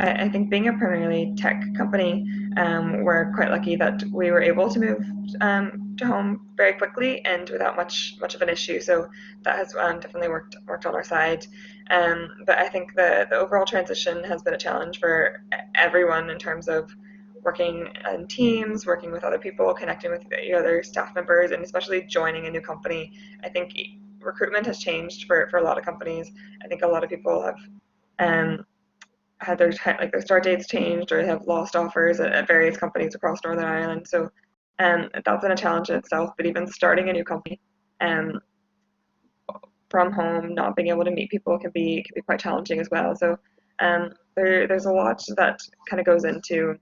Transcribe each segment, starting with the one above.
I think being a primarily tech company, we're quite lucky that we were able to move to home very quickly and without much of an issue. So that has definitely worked on our side. But I think the overall transition has been a challenge for everyone in terms of working in teams, working with other people, connecting with your other staff members, and especially joining a new company. I think recruitment has changed for a lot of companies. I think a lot of people have um, had their start dates changed or have lost offers at various companies across Northern Ireland. So that's been a challenge in itself. But even starting a new company um, from home, not being able to meet people can be quite challenging as well. So there's a lot that kind of goes into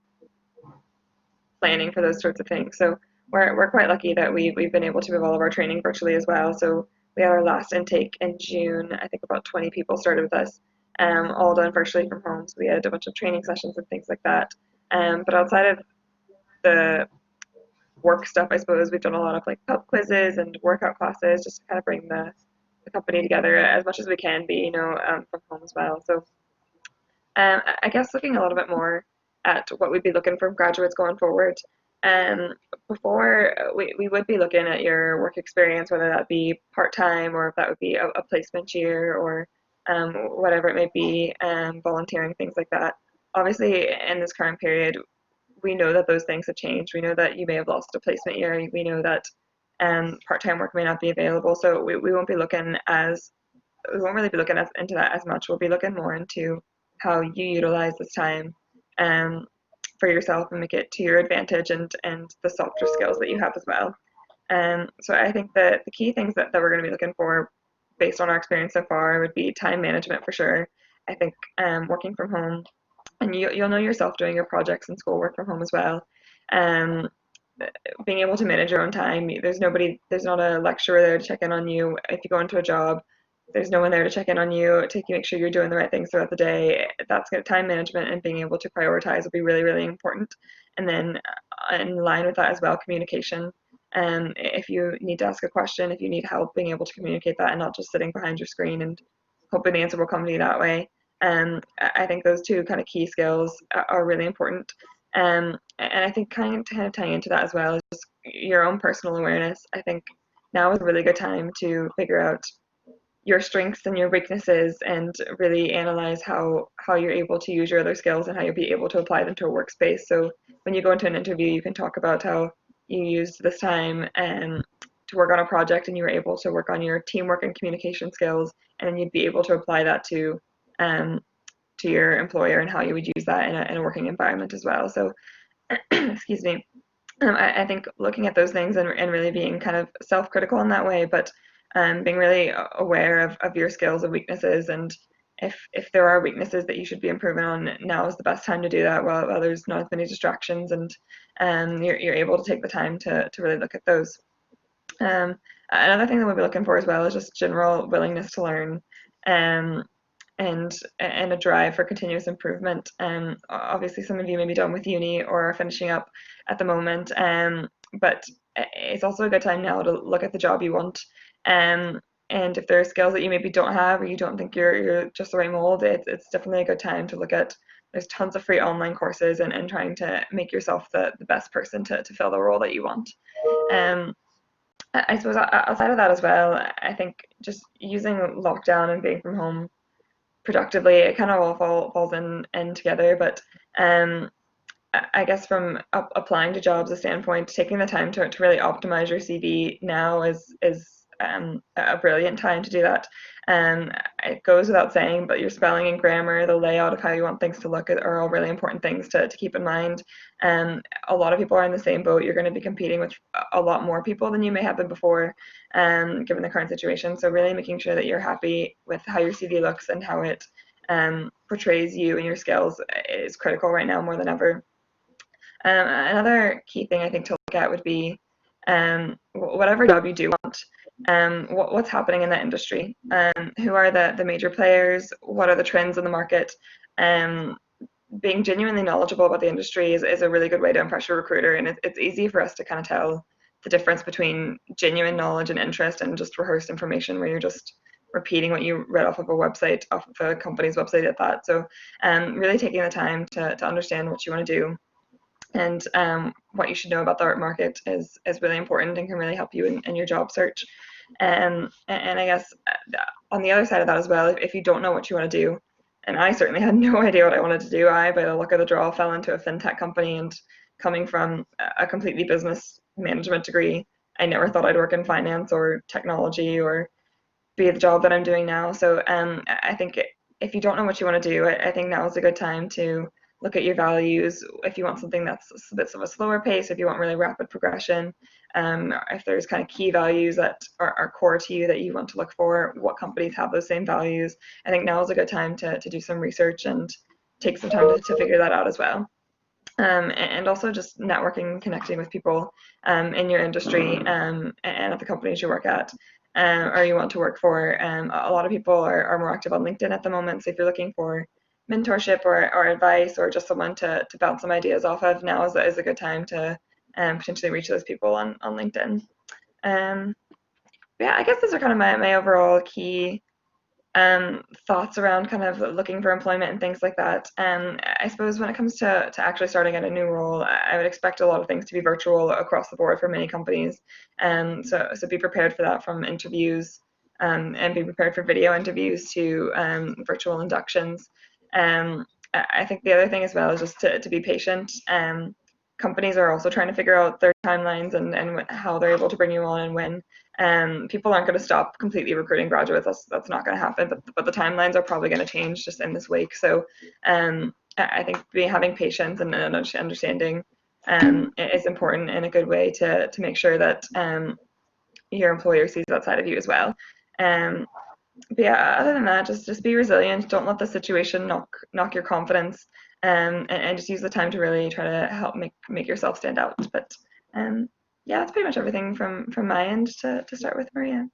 planning for those sorts of things. So we're quite lucky that we've been able to move all of our training virtually as well. So we had our last intake in June. I think about 20 people started with us, all done virtually from home. So we had a bunch of training sessions and things like that. But outside of the work stuff, I suppose we've done a lot of like pub quizzes and workout classes just to kind of bring the company together as much as we can be, from home as well. So I guess looking a little bit more at what we'd be looking for graduates going forward. Um, before we would be looking at your work experience, whether that be part time or if that would be a placement year or whatever it may be, volunteering, things like that. Obviously, in this current period, we know that those things have changed. We know that you may have lost a placement year. We know that part time work may not be available. So we won't be looking as we won't really be looking into that as much. We'll be looking more into how you utilize this time um, for yourself and make it to your advantage and the softer skills that you have as well. So I think that the key things that we're going to be looking for based on our experience so far would be time management for sure. I think working from home, and you'll know yourself doing your projects and schoolwork from home as well. Um, Being able to manage your own time. There's not a lecturer there to check in on you if you go into a job. There's no one there to check in on you, to make sure you're doing the right things throughout the day. That's good. Time management and being able to prioritize will be really, really important. And then in line with that as well, communication. If you need to ask a question, if you need help, being able to communicate that and not just sitting behind your screen and hoping the answer will come to you that way. I think those two kind of key skills are really important. And I think kind of tying into that as well is just your own personal awareness. I think now is a really good time to figure out your strengths and your weaknesses and really analyze how you're able to use your other skills and how you'll be able to apply them to a workspace. So when you go into an interview, you can talk about how you used this time to work on a project and you were able to work on your teamwork and communication skills, and then you'd be able to apply that um, to your employer and how you would use that in a working environment as well. So, excuse me. I think looking at those things and really being kind of self-critical in that way, but being really aware of your skills and weaknesses, and if there are weaknesses that you should be improving on, now is the best time to do that while there's not as many distractions and you're able to take the time to really look at those. Um, Another thing that we'll be looking for as well is just general willingness to learn. Um, and a drive for continuous improvement. Obviously, some of you may be done with uni or are finishing up at the moment, but it's also a good time now to look at the job you want. And if there are skills that you maybe don't have or you don't think you're just the right mold, it's definitely a good time to look at. There's tons of free online courses and trying to make yourself the best person to fill the role that you want. Um, I suppose outside of that as well, I think just using lockdown and being from home productively. It kind of all falls in together. But um, I guess from applying to jobs, a standpoint, taking the time to really optimize your CV now is a brilliant time to do that. Um, it goes without saying, but your spelling and grammar, the layout of how you want things to look are all really important things to keep in mind. A lot of people are in the same boat. You're going to be competing with a lot more people than you may have been before, given the current situation. So really making sure that you're happy with how your CV looks and how it portrays you and your skills is critical right now more than ever. Another key thing I think to look at would be whatever job you do want, what's happening in that industry, who are the major players, what are the trends in the market. Um, Being genuinely knowledgeable about the industry is a really good way to impress your recruiter, and it's easy for us to kind of tell the difference between genuine knowledge and interest and just rehearsed information where you're just repeating what you read off of a website, off of a company's website at that. So really taking the time to understand what you want to do and what you should know about the art market is really important and can really help you in your job search. And I guess on the other side of that as well, if you don't know what you want to do, and I certainly had no idea what I wanted to do. I, by the luck of the draw, fell into a fintech company, and coming from a completely business management degree, I never thought I'd work in finance or technology or be the job that I'm doing now. So I think if you don't know what you want to do, I think now is a good time to look at your values. If you want something that's a bit of a slower pace, if you want really rapid progression, if there's kind of key values that are core to you that you want to look for, what companies have those same values, I think now is a good time to do some research and take some time to figure that out as well. And also just networking, connecting with people in your industry and at the companies you work at or you want to work for. A lot of people are more active on LinkedIn at the moment, so if you're looking for mentorship or advice or just someone to bounce some ideas off of, now is a good time to potentially reach those people on LinkedIn. Yeah, I guess those are kind of my overall key thoughts around kind of looking for employment and things like that. I suppose when it comes to actually starting at a new role, I would expect a lot of things to be virtual across the board for many companies. So be prepared for that, from interviews and be prepared for video interviews to virtual inductions. I think the other thing as well is just to be patient. Companies are also trying to figure out their timelines and how they're able to bring you on and when. People aren't going to stop completely recruiting graduates. That's not going to happen. But the timelines are probably going to change just in this week. So I think having patience and understanding is important in a good way to make sure that your employer sees that side of you as well. But yeah, other than that, just be resilient. Don't let the situation knock your confidence, and just use the time to really try to help make yourself stand out. But yeah, that's pretty much everything from my end to start with, Maria.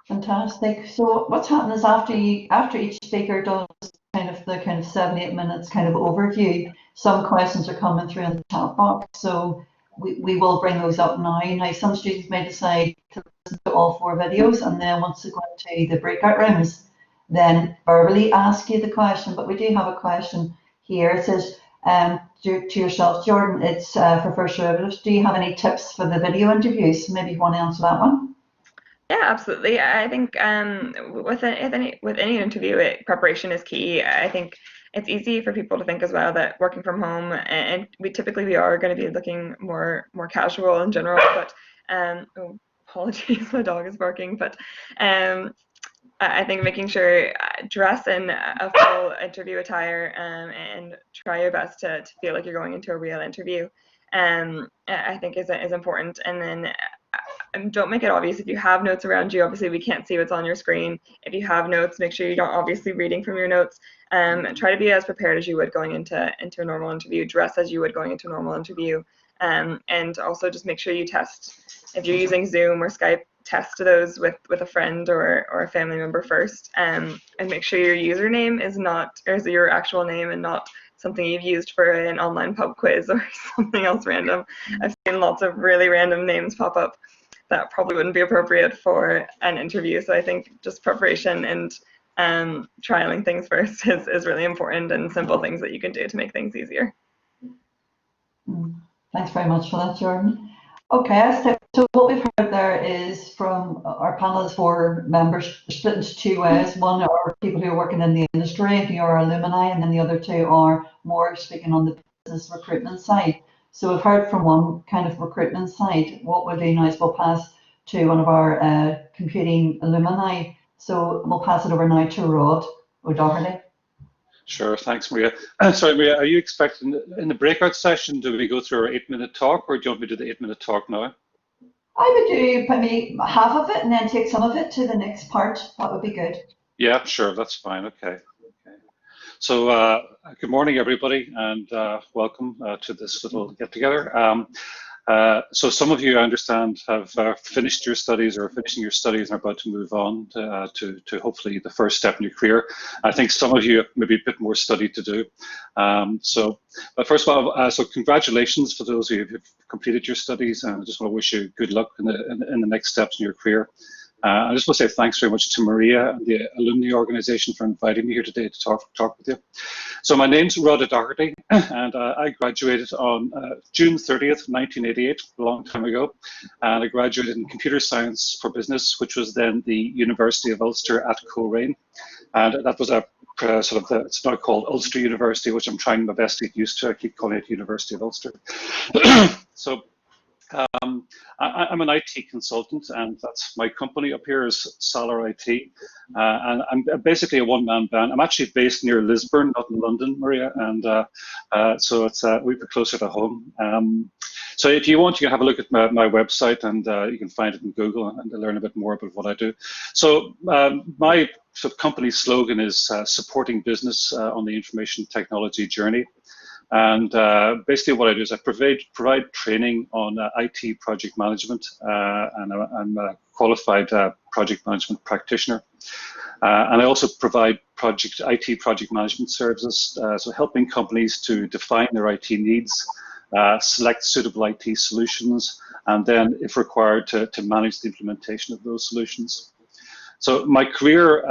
Fantastic. So what's happened is after each speaker does the 7-8 minutes kind of overview, some questions are coming through in the chat box. So we will bring those up now. Now, some students may decide to listen to all 4 videos, and then once they go into the breakout rooms, then verbally ask you the question. But we do have a question here. It says, to yourself, Jordan, it's for First Derivatives. Do you have any tips for the video interviews? Maybe you want to answer that one. Yeah, absolutely. I think with any interview, preparation is key. I think it's easy for people to think as well that working from home, and we are going to be looking more casual in general. But oh, apologies, my dog is barking. But I think making sure dress in a full interview attire and try your best to feel like you're going into a real interview. I think is important. And then don't make it obvious if you have notes around you. Obviously, we can't see what's on your screen. If you have notes, make sure you're not obviously reading from your notes. Try to be as prepared as you would going into a normal interview. Dress as you would going into a normal interview. And also just make sure you test. If you're using Zoom or Skype, test those with a friend or a family member first. And make sure your username is your actual name and not something you've used for an online pub quiz or something else random. I've seen lots of really random names pop up that probably wouldn't be appropriate for an interview. So I think just preparation and trialing things first is really important, and simple things that you can do to make things easier. Thanks very much for that, Jordan. Okay, so what we've heard there is from our panel is 4 members, split into 2 ways. One are people who are working in the industry, who are alumni, and then the other 2 are more speaking on the business recruitment side. So we've heard from one kind of recruitment side. What we'll do now is we'll pass to one of our computing alumni. So we'll pass it over now to Rod O'Doherty. Sure, thanks, Maria. Sorry, Maria, are you expecting in the breakout session, do we go through our 8-minute talk, or do you want me to do the 8-minute talk now? I would do maybe half of it and then take some of it to the next part. That would be good. Yeah, sure, that's fine. Okay. So good morning, everybody, and welcome to this little get-together. So some of you, I understand, have finished your studies or are finishing your studies and are about to move on to hopefully the first step in your career. I think some of you have maybe a bit more study to do. But first of all, so congratulations for those of you who've completed your studies, and I just want to wish you good luck in the next steps in your career. I just want to say thanks very much to Maria and the alumni organization for inviting me here today to talk with you. So my name's Rhoda Doherty, and I graduated on June 30th, 1988, a long time ago, and I graduated in computer science for business, which was then the University of Ulster at Coleraine, and that was a it's now called Ulster University, which I'm trying my best to get used to. I keep calling it University of Ulster. So I'm an IT consultant, and that's my company up here is Solar IT, and I'm basically a one-man band. I'm actually based near Lisburn, not in London, Maria, and so it's we're closer to home. So if you want, you can have a look at my website, and you can find it in Google and learn a bit more about what I do. So my sort of company slogan is supporting business on the information technology journey. And basically what I do is I provide training on IT project management, and I'm a qualified project management practitioner. And I also provide IT project management services, so helping companies to define their IT needs, select suitable IT solutions, and then, if required, to manage the implementation of those solutions. So my career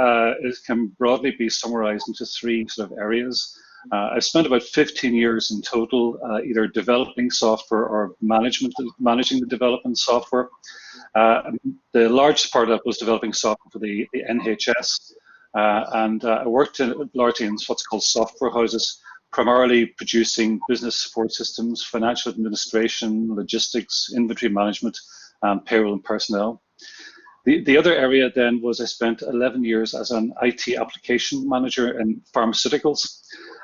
can broadly be summarized into three sort of areas. I've spent about 15 years in total, either developing software or managing the development software. The largest part of that was developing software for the NHS, and I worked largely in what's called software houses, primarily producing business support systems, financial administration, logistics, inventory management, payroll and personnel. The other area then was I spent 11 years as an IT application manager in pharmaceuticals.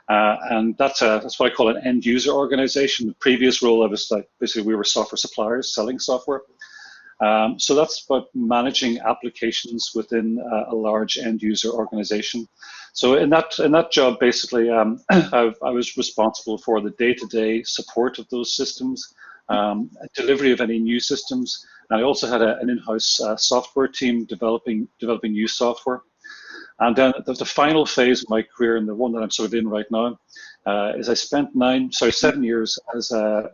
And that's what I call an end user organization. The previous role I was basically we were software suppliers selling software. So that's about managing applications within a large end user organization. So in that job, basically, I was responsible for the day-to-day support of those systems, delivery of any new systems, and I also had an in-house software team developing new software. And then the final phase of my career, and the one that I'm sort of in right now, is I spent 7 years as a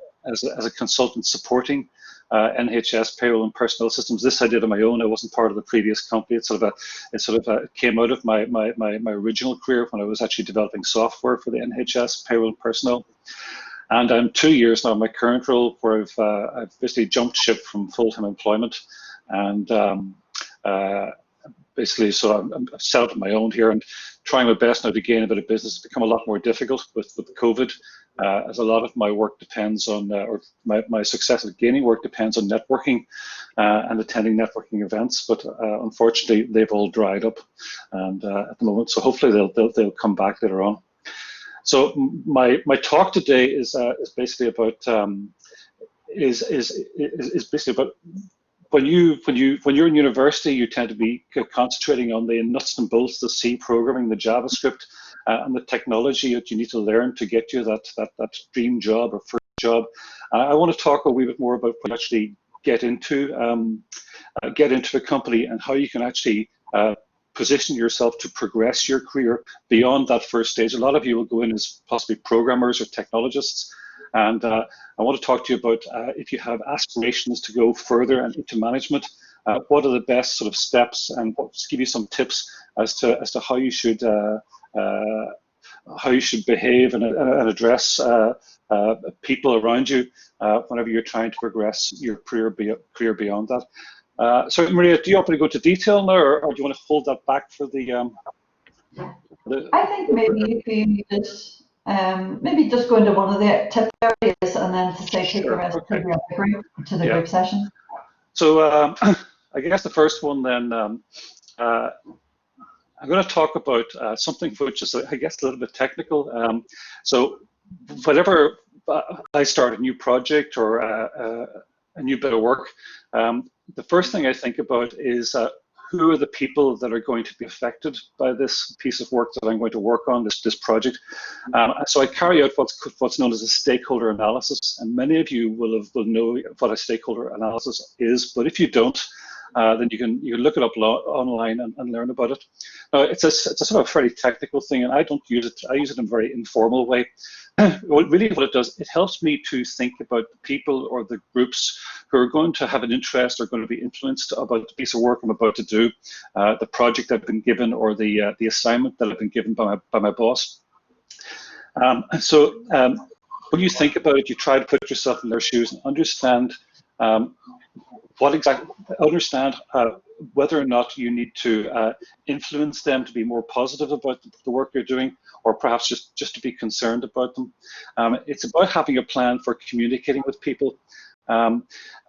consultant supporting NHS payroll and personnel systems. This I did on my own. I wasn't part of the previous company. It came out of my original career when I was actually developing software for the NHS payroll and personnel. And I'm 2 years now in my current role, where I've basically jumped ship from full-time employment, and basically, so I'm set up on my own here and trying my best now to gain a bit of business. It's become a lot more difficult with COVID, as a lot of my work depends on, or my success at gaining work depends on networking and attending networking events. But unfortunately, they've all dried up, and at the moment, so hopefully they'll come back later on. So my talk today is basically about basically about when you're in university, you tend to be concentrating on the nuts and bolts, the C programming, the JavaScript, and the technology that you need to learn to get you that dream job or first job. I want to talk a wee bit more about when you actually get into a company and how you can actually position yourself to progress your career beyond that first stage. A lot of you will go in as possibly programmers or technologists, and I want to talk to you about if you have aspirations to go further and into management, what are the best sort of steps, and just give you some tips as to how you should behave and address people around you whenever you're trying to progress your career beyond that. So Maria, do you want me to go into detail now, or do you want to hold that back for the I think maybe if you just maybe just go into one of the tip areas and then to say take the rest to the group session. So I guess the first one then, I'm going to talk about something which is, I guess, a little bit technical. So whenever I start a new project or a new bit of work, the first thing I think about is who are the people that are going to be affected by this piece of work that I'm going to work on, this project. So I carry out what's known as a stakeholder analysis, and many of you will know what a stakeholder analysis is, but if you don't, then you can look it up online and learn about it. Now, it's a sort of fairly technical thing, and I don't use it. I use it in a very informal way. Well, really what it does, it helps me to think about the people or the groups who are going to have an interest or going to be influenced about the piece of work I'm about to do, the project I've been given, or the assignment that I've been given by my boss. When you think about it, you try to put yourself in their shoes and understand whether or not you need to influence them to be more positive about the work you're doing, or perhaps just to be concerned about them. It's about having a plan for communicating with people.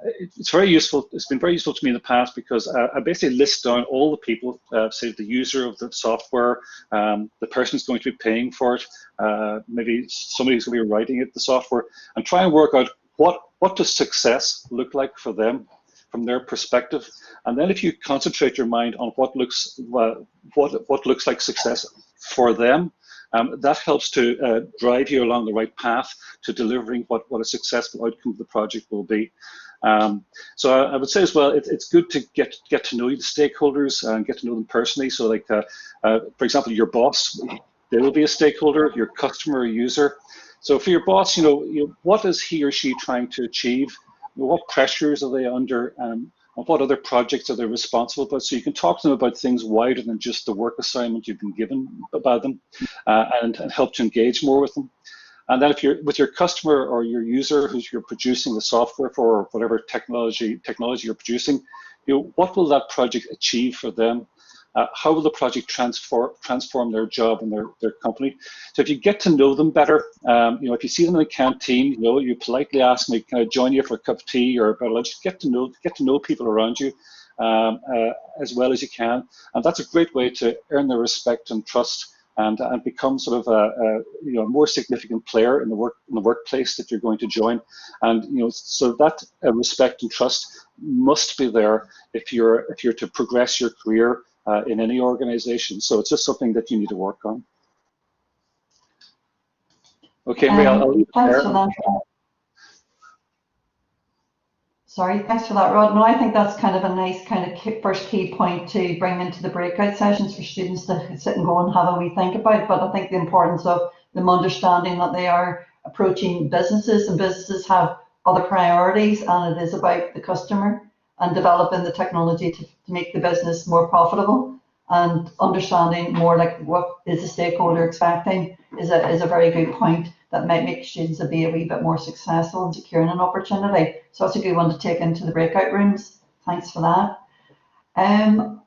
It's very useful. It's been very useful to me in the past, because I basically list down all the people, say the user of the software, the person who's going to be paying for it, maybe somebody who's going to be writing it, the software, and try and work out what does success look like for them from their perspective. And then if you concentrate your mind on what looks like success for them, that helps to drive you along the right path to delivering what a successful outcome of the project will be. So I would say as well, it's good to get to know the stakeholders and get to know them personally. So like, for example, your boss, they will be a stakeholder, your customer or user. So for your boss, what is he or she trying to achieve? What pressures are they under? And what other projects are they responsible for? So you can talk to them about things wider than just the work assignment you've been given about them, and help to engage more with them. And then if you're with your customer or your user who's you're producing the software for, or whatever technology you're producing, what will that project achieve for them? How will the project transform their job and their company? So if you get to know them better, if you see them in the canteen, you politely ask them, can I join you for a cup of tea or a bottle of lunch? Get to know people around you as well as you can, and that's a great way to earn their respect and trust, and become sort of a more significant player in the workplace that you're going to join. And so that respect and trust must be there if you're to progress your career in any organization. So it's just something that you need to work on. Okay, Maria, I'll leave it there. Thanks for that. Sorry, thanks for that, Rod. No, I think that's kind of a nice kind of first key point to bring into the breakout sessions for students to sit and go and have a wee think about. But I think the importance of them understanding that they are approaching businesses, and businesses have other priorities, and it is about the customer and developing the technology to make the business more profitable, and understanding more like what is the stakeholder expecting is a very good point that might make students be a wee bit more successful in securing an opportunity. So that's a good one to take into the breakout rooms. Thanks for that.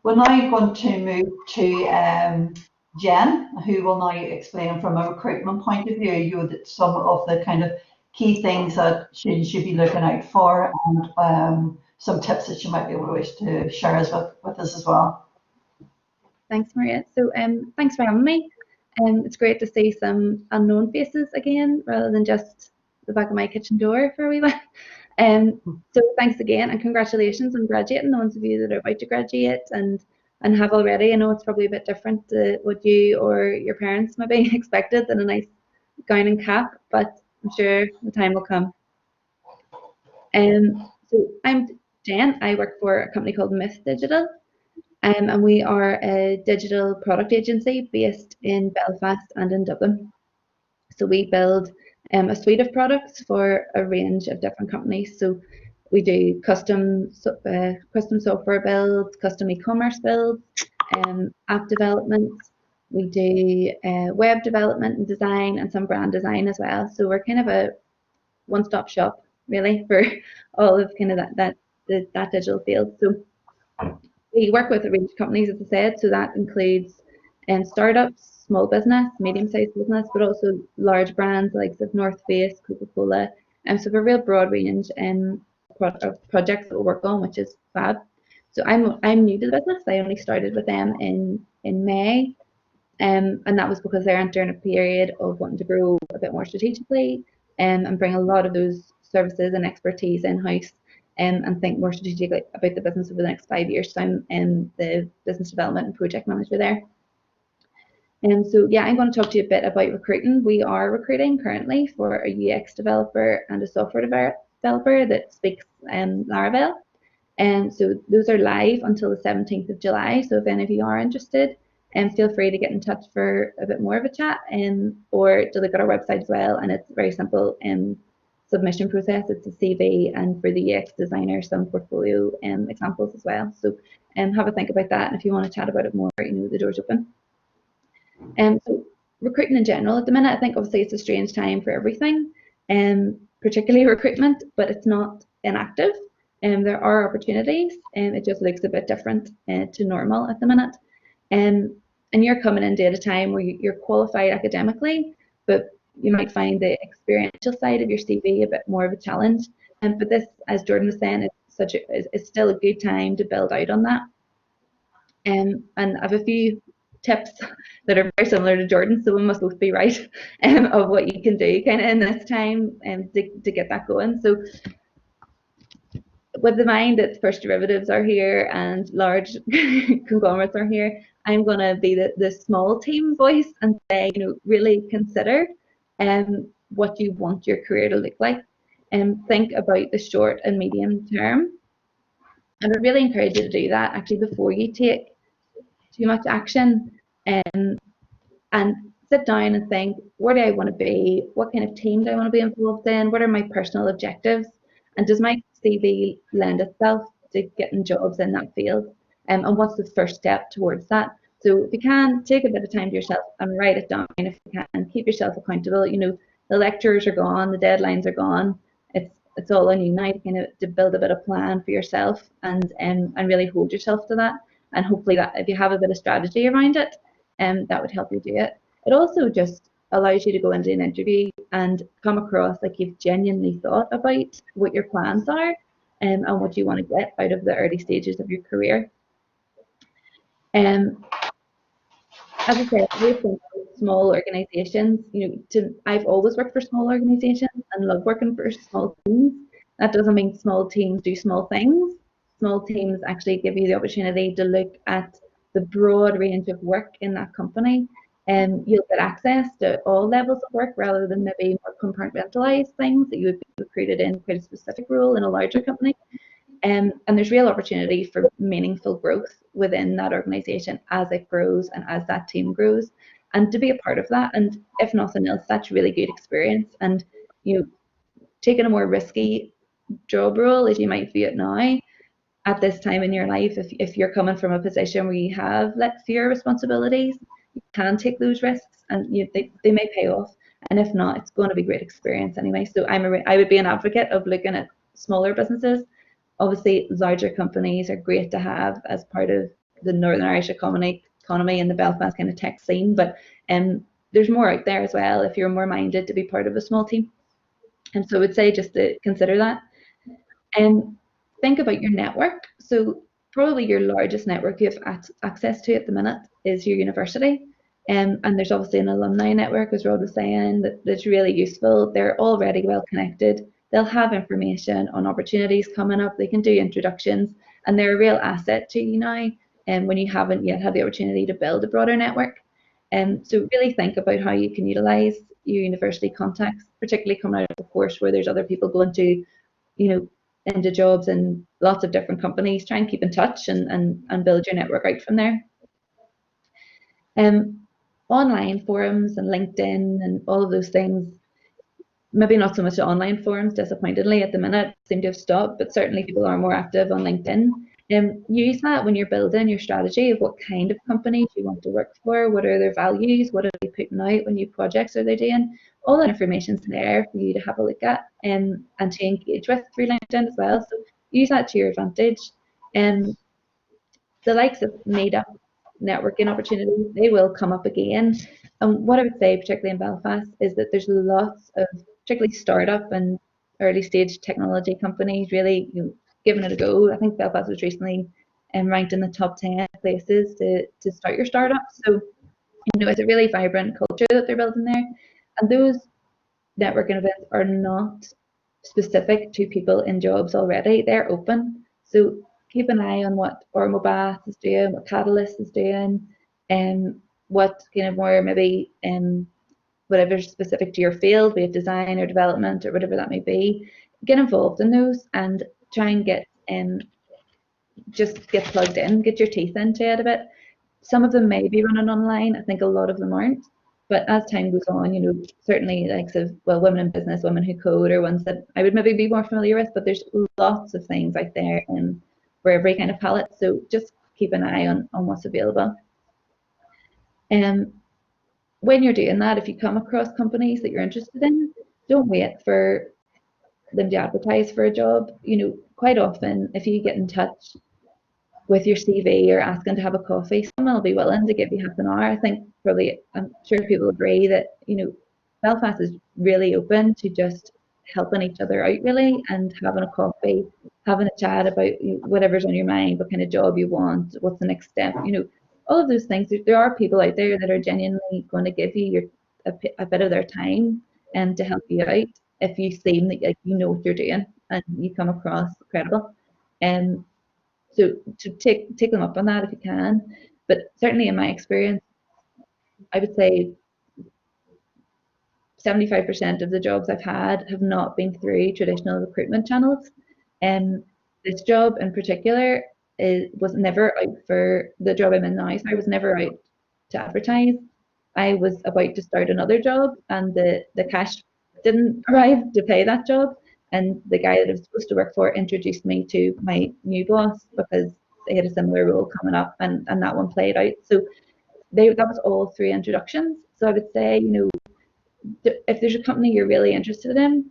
We're now going to move to Jen, who will now explain from a recruitment point of view some of the kind of key things that students should be looking out for, and some tips that you might be able to wish to share with us as well. Thanks, Maria. So thanks for having me. It's great to see some unknown faces again, rather than just the back of my kitchen door for a wee while. So thanks again, and congratulations on graduating, the ones of you that are about to graduate and have already. I know it's probably a bit different to what you or your parents maybe expected than a nice gown and cap, but I'm sure the time will come. So I'm Jen. I work for a company called Myth Digital. And we are a digital product agency based in Belfast and in Dublin. So we build a suite of products for a range of different companies. So we do custom software builds, custom e-commerce builds, app development. We do web development and design, and some brand design as well. So we're kind of a one-stop shop really for all of kind of that digital field. So we work with a range of companies, as I said, so that includes startups, small business, medium-sized business, but also large brands like the North Face, Coca-Cola, and so a real broad range of projects that we work on, which is fab. So I'm new to the business. I only started with them in May, and that was because they're entering a period of wanting to grow a bit more strategically, and bring a lot of those services and expertise in-house. And think more strategically about the business over the next 5 years. So I'm the business development and project manager there. And so yeah, I'm going to talk to you a bit about recruiting. We are recruiting currently for a UX developer and a software developer that speaks Laravel. And so those are live until the 17th of July. So if any of you are interested, feel free to get in touch for a bit more of a chat, or to look at our website as well. And it's very simple submission process. It's a CV, and for the UX designer, some portfolio examples as well. So have a think about that. And if you want to chat about it more, the door's open. So recruiting in general at the minute, I think obviously it's a strange time for everything, particularly recruitment, but it's not inactive. There are opportunities, and it just looks a bit different to normal at the minute. And you're coming into at a time where you're qualified academically, but you might find the experiential side of your CV a bit more of a challenge. But this, as Jordan was saying, it's still a good time to build out on that. And I have a few tips that are very similar to Jordan, so we must both be right, of what you can do kind of in this time to get that going. So with the mind that First Derivatives are here and large conglomerates are here, I'm going to be the small team voice and say, really consider what you want your career to look like, and think about the short and medium term. And I really encourage you to do that actually before you take too much action, and sit down and think, where do I want to be? What kind of team do I want to be involved in? What are my personal objectives? And does my CV lend itself to getting jobs in that field? And what's the first step towards that? So if you can, take a bit of time to yourself and write it down. If you can, keep yourself accountable. The lectures are gone, the deadlines are gone. It's all on you now to build a bit of plan for yourself and really hold yourself to that. And hopefully that if you have a bit of strategy around it, that would help you do it. It also just allows you to go into an interview and come across like you've genuinely thought about what your plans are, and what you want to get out of the early stages of your career. As I said, we think small organisations. I've always worked for small organisations and love working for small teams. That doesn't mean small teams do small things. Small teams actually give you the opportunity to look at the broad range of work in that company, and you'll get access to all levels of work rather than maybe more compartmentalized things that you would be recruited in quite a specific role in a larger company. And there's real opportunity for meaningful growth within that organisation as it grows and as that team grows, and to be a part of that. And if nothing else, that's really good experience. And taking a more risky job role as you might view it now at this time in your life, if you're coming from a position where you have fewer responsibilities, you can take those risks, and they may pay off. And if not, it's going to be great experience anyway. So I would be an advocate of looking at smaller businesses. Obviously, larger companies are great to have as part of the Northern Irish economy and the Belfast kind of tech scene, but there's more out there as well if you're more minded to be part of a small team. And so I would say just to consider that. And think about your network. So probably your largest network you have access to at the minute is your university. And there's obviously an alumni network, as Rod was saying, that's really useful. They're already well connected. They'll have information on opportunities coming up. They can do introductions, and they're a real asset to you now, and when you haven't yet had the opportunity to build a broader network. So really think about how you can utilise your university contacts, particularly coming out of a course where there's other people going to, into jobs in lots of different companies. Try and keep in touch and build your network out from there. Online forums and LinkedIn and all of those things, maybe not so much the online forums, disappointingly, at the minute seem to have stopped, but certainly people are more active on LinkedIn. Use that when you're building your strategy of what kind of companies you want to work for, what are their values, what are they putting out, what new projects are they doing. All that information's there for you to have a look at and to engage with through LinkedIn as well. So use that to your advantage. The likes of made-up networking opportunities, they will come up again. And what I would say, particularly in Belfast, is that there's lots of, particularly startup and early stage technology companies, really giving it a go. I think Belfast was recently ranked in the top 10 places to start your startup. So it's a really vibrant culture that they're building there. And those networking events are not specific to people in jobs already. They're open. So keep an eye on what Ormobath is doing, what Catalyst is doing, and what kind of more maybe whatever's specific to your field, be it design or development or whatever that may be. Get involved in those and try and get just get plugged in, get your teeth into it a bit. Some of them may be running online. I think a lot of them aren't. But as time goes on, certainly likes of, well, women in business, women who code are ones that I would maybe be more familiar with, but there's lots of things out there for every kind of palette. So just keep an eye on what's available. When you're doing that, if you come across companies that you're interested in, don't wait for them to advertise for a job. Quite often, if you get in touch with your CV or asking to have a coffee, someone will be willing to give you half an hour. I think probably, I'm sure people agree that, Belfast is really open to just helping each other out really, and having a coffee, having a chat about whatever's on your mind, what kind of job you want, what's the next step, all of those things. There are people out there that are genuinely going to give you a bit of their time and to help you out if you seem that you know what you're doing and you come across credible. So to take them up on that if you can. But certainly in my experience, I would say 75% of the jobs I've had have not been through traditional recruitment channels. And this job in particular was never out for the job I'm in now. So I was never out to advertise. I was about to start another job, and the cash didn't arrive to pay that job. And the guy that I was supposed to work for introduced me to my new boss because they had a similar role coming up, and that one played out. So that was all through introductions. So I would say, if there's a company you're really interested in,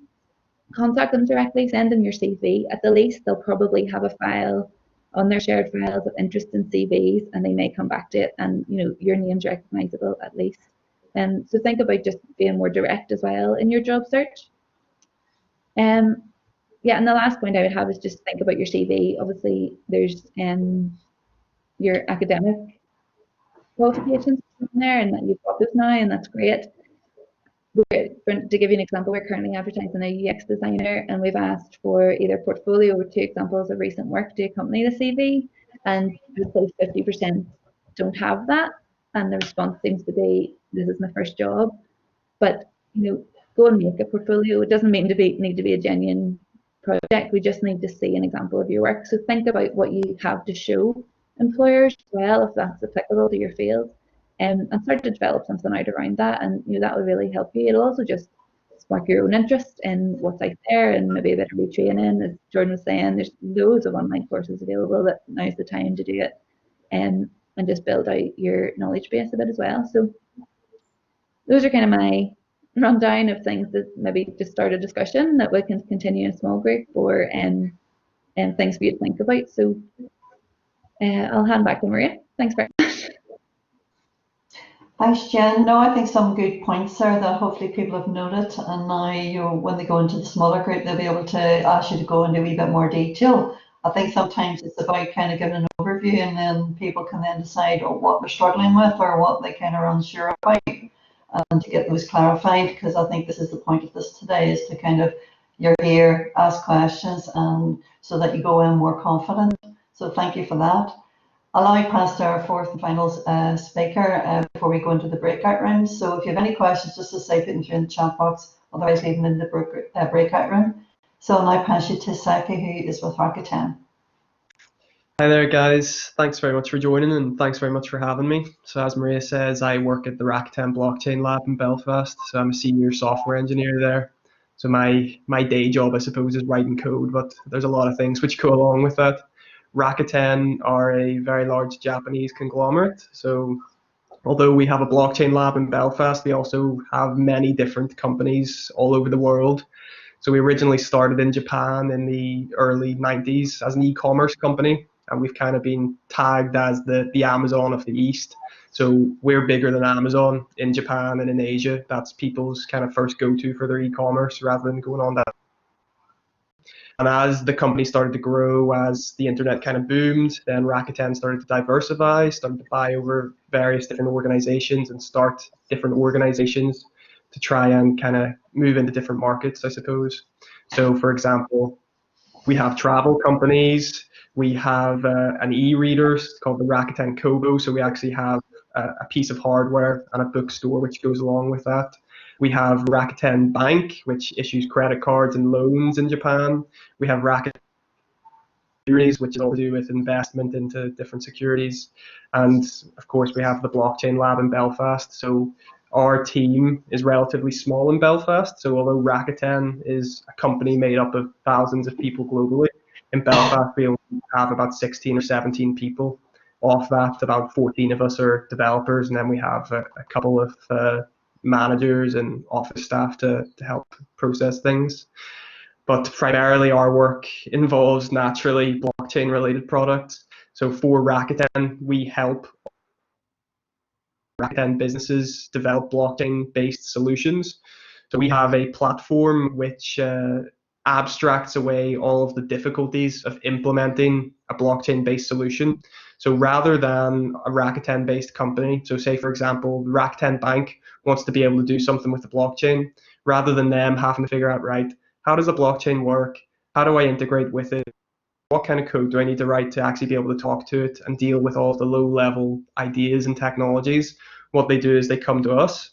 contact them directly, send them your CV. At the least, they'll probably have a file on their shared files of interest in CVs, and they may come back to it, and your name's recognizable at least. And so think about just being more direct as well in your job search. Yeah, and the last point I would have is just think about your CV. Obviously, there's your academic qualifications in there, and that you've got those now, and that's great. To give you an example, we're currently advertising a UX designer, and we've asked for either portfolio or 2 examples of recent work to accompany the CV, and I would say 50% don't have that, and the response seems to be, this is my first job. But go and make a portfolio. It doesn't need to be a genuine project. We just need to see an example of your work. So think about what you have to show employers as well, if that's applicable to your field, and start to develop something out around that, and that will really help you. It'll also just spark your own interest in what's out there, and maybe a bit of retraining. As Jordan was saying, there's loads of online courses available that now's the time to do it, and just build out your knowledge base a bit as well. So those are kind of my rundown of things that maybe just start a discussion that we can continue in a small group, or things for you to think about. So I'll hand back to Maria. Thanks very much. Thanks, Jen. No, I think some good points there that hopefully people have noted, and now when they go into the smaller group, they'll be able to ask you to go into a wee bit more detail. I think sometimes it's about kind of giving an overview, and then people can then decide what they're struggling with or what they kind of are unsure about, and to get those clarified, because I think this is the point of this today, is to kind of, you're here, ask questions, and so that you go in more confident. So thank you for that. I'll now pass to our fourth and final speaker before we go into the breakout rooms. So if you have any questions, just as I put them in the chat box, otherwise leave them in the breakout room. So I'll now pass you to Saki, who is with Rakuten. Hi there, guys. Thanks very much for joining, and thanks very much for having me. So as Maria says, I work at the Rakuten Blockchain Lab in Belfast. So I'm a senior software engineer there. So my day job, I suppose, is writing code, but there's a lot of things which go along with that. Rakuten are a very large Japanese conglomerate. So although we have a blockchain lab in Belfast, we also have many different companies all over the world. So we originally started in Japan in the early 90s as an e-commerce company, and we've kind of been tagged as the Amazon of the East. So we're bigger than Amazon in Japan and in Asia. That's people's kind of first go-to for their e-commerce rather than going on that. And as the company started to grow, as the internet kind of boomed, then Rakuten started to diversify, started to buy over various different organizations and start different organizations to try and kind of move into different markets, I suppose. So for example, we have travel companies, we have an e-reader called the Rakuten Kobo, so we actually have a piece of hardware and a bookstore which goes along with that. We have Rakuten Bank, which issues credit cards and loans in Japan. We have Rakuten securities, which is all to do with investment into different securities. And of course, we have the blockchain lab in Belfast. So our team is relatively small in Belfast. So although Rakuten is a company made up of thousands of people globally, in Belfast we only have about 16 or 17 people. Off that, about 14 of us are developers, and then we have a couple of managers and office staff to help process things. But primarily our work involves naturally blockchain related products. So for Rakuten, we help Rakuten businesses develop blockchain based solutions. So we have a platform which abstracts away all of the difficulties of implementing a blockchain based solution. So rather than a Rakuten based company, so say for example, Rakuten Bank wants to be able to do something with the blockchain, rather than them having to figure out, right, how does a blockchain work? How do I integrate with it? What kind of code do I need to write to actually be able to talk to it and deal with all of the low level ideas and technologies? What they do is they come to us,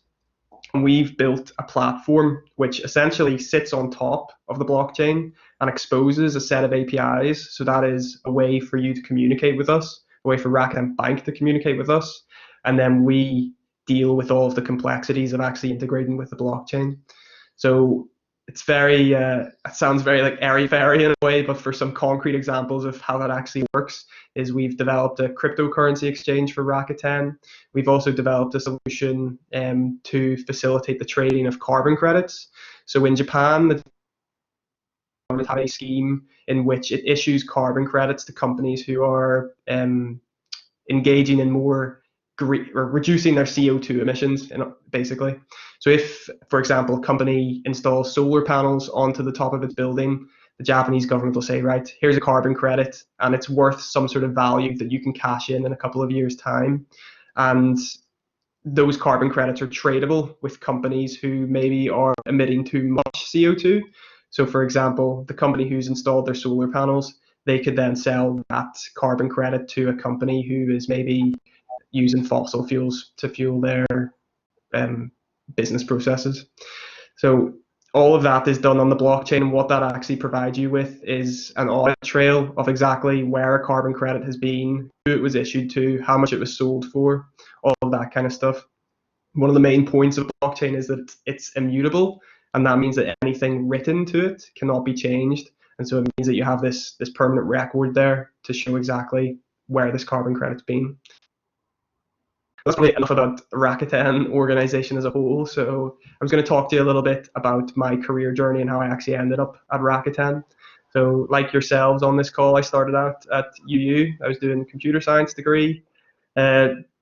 and we've built a platform which essentially sits on top of the blockchain and exposes a set of APIs. So that is a way for you to communicate with us, a way for Rakuten Bank to communicate with us. And then we deal with all of the complexities of actually integrating with the blockchain. So it's very, it sounds very like airy-fairy in a way, but for some concrete examples of how that actually works is we've developed a cryptocurrency exchange for Rakuten. We've also developed a solution to facilitate the trading of carbon credits. So in Japan, the government have a scheme in which it issues carbon credits to companies who are engaging in more or reducing their CO2 emissions, basically. So if, for example, a company installs solar panels onto the top of its building, the Japanese government will say, right, here's a carbon credit, and it's worth some sort of value that you can cash in a couple of years' time. And those carbon credits are tradable with companies who maybe are emitting too much CO2. So for example, the company who's installed their solar panels, they could then sell that carbon credit to a company who is maybe using fossil fuels to fuel their business processes. So all of that is done on the blockchain, and what that actually provides you with is an audit trail of exactly where a carbon credit has been, who it was issued to, how much it was sold for, all of that kind of stuff. One of the main points of blockchain is that it's immutable, and that means that anything written to it cannot be changed. And so it means that you have this permanent record there to show exactly where this carbon credit's been. That's probably enough about the Rakuten organization as a whole. So I was going to talk to you a little bit about my career journey and how I actually ended up at Rakuten. So like yourselves on this call, I started out at UU. I was doing a computer science degree.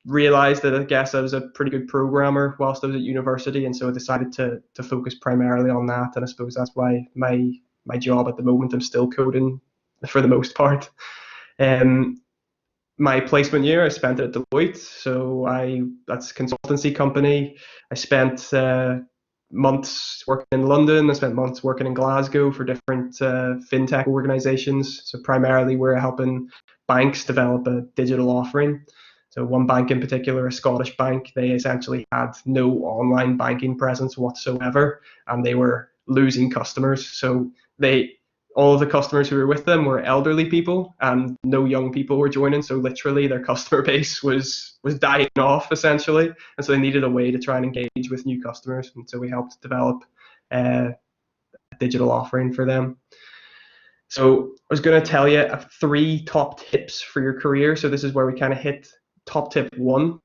Realized that I guess I was a pretty good programmer whilst I was at university, and so I decided to focus primarily on that. And I suppose that's why my job at the moment, I'm still coding for the most part. My placement year I spent at Deloitte, so that's a consultancy company. I spent months working in London. I spent months working in Glasgow for different fintech organizations. So primarily we're helping banks develop a digital offering. So one bank in particular, a Scottish bank, they essentially had no online banking presence whatsoever, and they were losing customers. So all of the customers who were with them were elderly people, and no young people were joining. So literally their customer base was dying off essentially, and so they needed a way to try and engage with new customers. And so we helped develop a digital offering for them. So I was going to tell you 3 top tips for your career. So this is where we kind of hit top tip 1.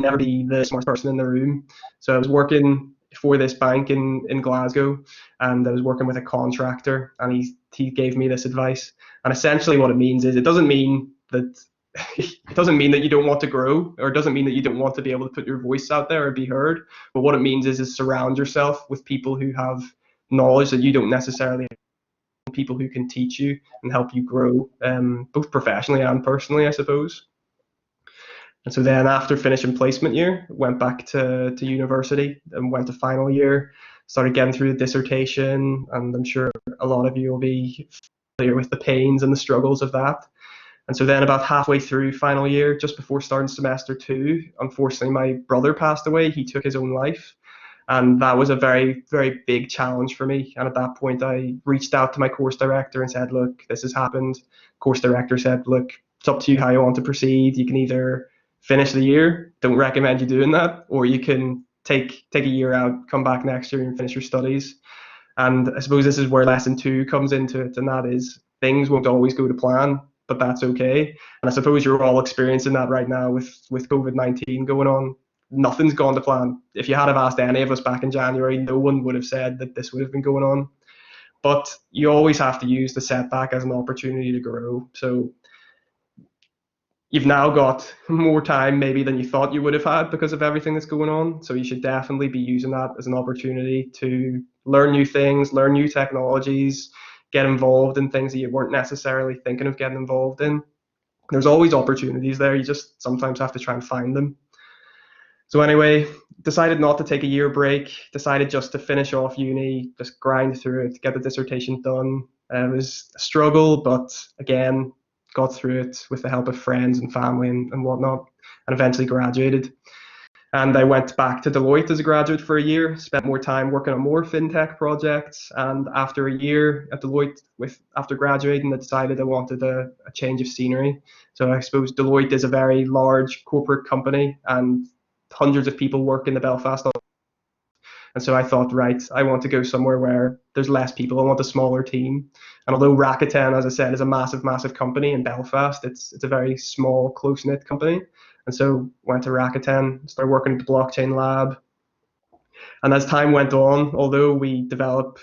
Never be the smartest person in the room. So I was working for this bank in Glasgow, and I was working with a contractor, and he gave me this advice. And essentially what it means is it doesn't mean that you don't want to grow, or it doesn't mean that you don't want to be able to put your voice out there or be heard. But what it means is surround yourself with people who have knowledge that you don't necessarily have, people who can teach you and help you grow, both professionally and personally, I suppose. And so then after finishing placement year, went back to university and went to final year, started getting through the dissertation, and I'm sure a lot of you will be familiar with the pains and the struggles of that. And so then about halfway through final year, just before starting semester 2, unfortunately my brother passed away. He took his own life. And that was a very, very big challenge for me. And at that point, I reached out to my course director and said, look, this has happened. Course director said, look, it's up to you how you want to proceed. You can either finish the year, don't recommend you doing that, or you can take a year out, come back next year and finish your studies. And I suppose this is where lesson 2 comes into it, and that is things won't always go to plan, but that's okay. And I suppose you're all experiencing that right now with COVID-19 going on. Nothing's gone to plan. If you had have asked any of us back in January, no one would have said that this would have been going on. But you always have to use the setback as an opportunity to grow. So you've now got more time maybe than you thought you would have had because of everything that's going on. So you should definitely be using that as an opportunity to learn new things, learn new technologies, get involved in things that you weren't necessarily thinking of getting involved in. There's always opportunities there. You just sometimes have to try and find them. So anyway, decided not to take a year break, decided just to finish off uni, just grind through it, get the dissertation done. It was a struggle, but again, got through it with the help of friends and family and whatnot, and eventually graduated. And I went back to Deloitte as a graduate for a year, spent more time working on more fintech projects. And after a year at Deloitte, after graduating, I decided I wanted a change of scenery. So I suppose Deloitte is a very large corporate company and hundreds of people work in the Belfast office. And so I thought, right, I want to go somewhere where there's less people. I want a smaller team. And although Rakuten, as I said, is a massive, massive company in Belfast, it's a very small, close-knit company. And so went to Rakuten, started working at the blockchain lab. And as time went on, although we develop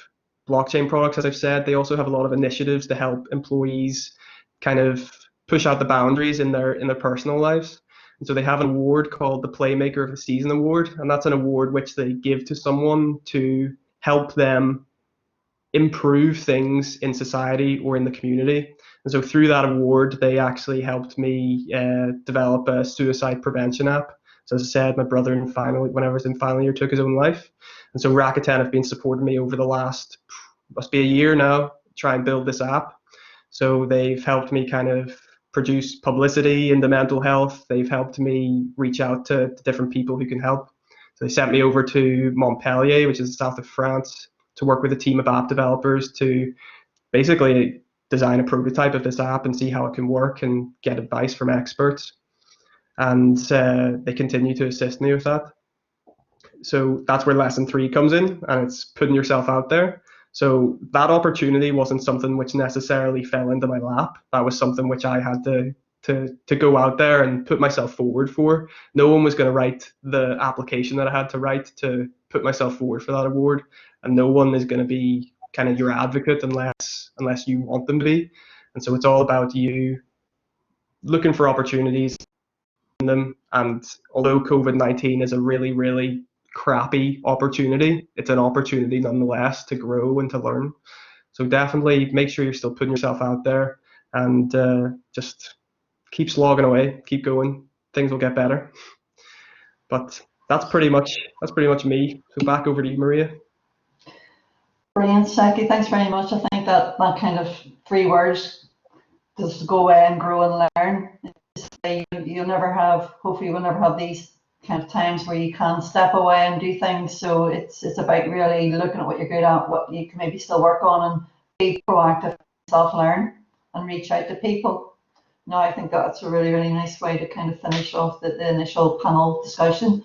blockchain products, as I've said, they also have a lot of initiatives to help employees kind of push out the boundaries in their personal lives. And so they have an award called the Playmaker of the Season Award, and that's an award which they give to someone to help them improve things in society or in the community. And so through that award, they actually helped me develop a suicide prevention app. So as I said, my brother when I was in final year, took his own life. And so Rakuten have been supporting me over the last, must be a year now, try and build this app. So they've helped me kind of produce publicity into mental health. They've helped me reach out to different people who can help. So they sent me over to Montpellier, which is the south of France, to work with a team of app developers to basically design a prototype of this app and see how it can work and get advice from experts. And they continue to assist me with that. So that's where lesson 3 comes in, and it's putting yourself out there. So that opportunity wasn't something which necessarily fell into my lap. That was something which I had to go out there and put myself forward for. No one was going to write the application that I had to write to put myself forward for that award, and no one is going to be kind of your advocate unless you want them to be. And so it's all about you looking for opportunities in them. And although COVID-19 is a really, really crappy opportunity, it's an opportunity nonetheless to grow and to learn. So definitely make sure you're still putting yourself out there and just keep slogging away, keep going. Things will get better. But that's pretty much me. So back over to you, Maria. Brilliant, Saki. Thanks very much. I think that kind of 3 words, just go away and grow and learn. Hopefully you'll never have these kind of times where you can step away and do things. So it's about really looking at what you're good at, what you can maybe still work on, and be proactive, self-learn, and reach out to people. Now, I think that's a really, really nice way to kind of finish off the initial panel discussion.